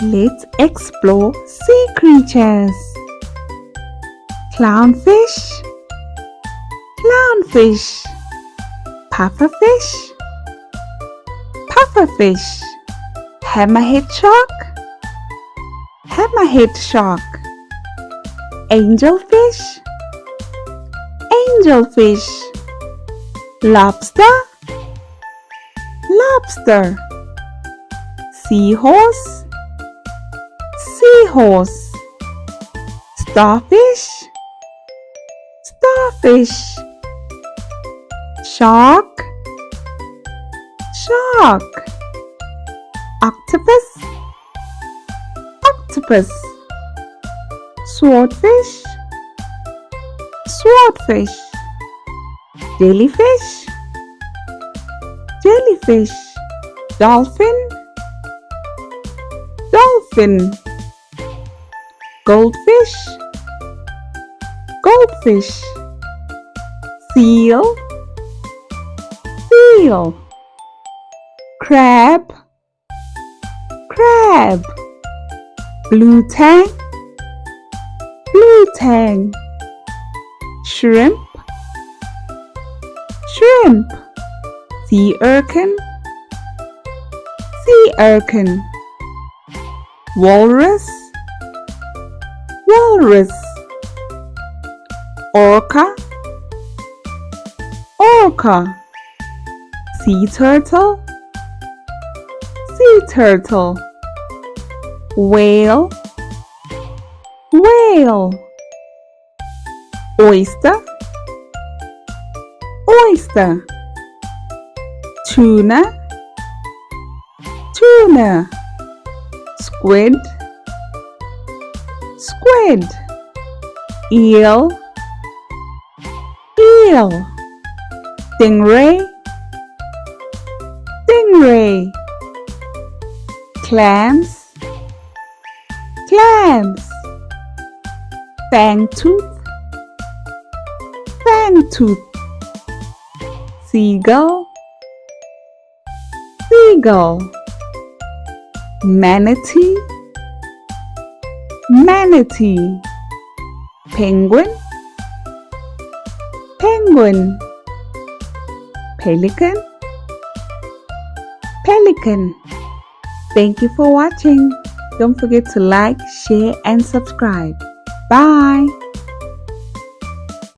Let's explore sea creatures. Clownfish, clownfish. Pufferfish, pufferfish. Hammerhead shark, hammerhead shark. Angelfish, angelfish. Lobster, lobster. Seahorse, seahorse. Starfish, starfish. Shark, shark. Octopus, octopus. Swordfish, swordfish. Jellyfish, jellyfish. Dolphin, dolphin. Goldfish, goldfish. Seal, seal. Crab, crab. Blue tang, blue tang. Shrimp, shrimp. Sea urchin, sea urchin. Walrus, walrus. Orca, orca. Sea turtle, sea turtle. Whale, whale. Oyster, oyster. Tuna, tuna. Squid, squid. Eel, eel. Stingray, stingray. Clams, clams. Fangtooth, fangtooth. Seagull, seagull. Manatee, manatee. Penguin, penguin. Pelican, pelican. Thank you for watching. Don't forget to like, share, and subscribe. Bye.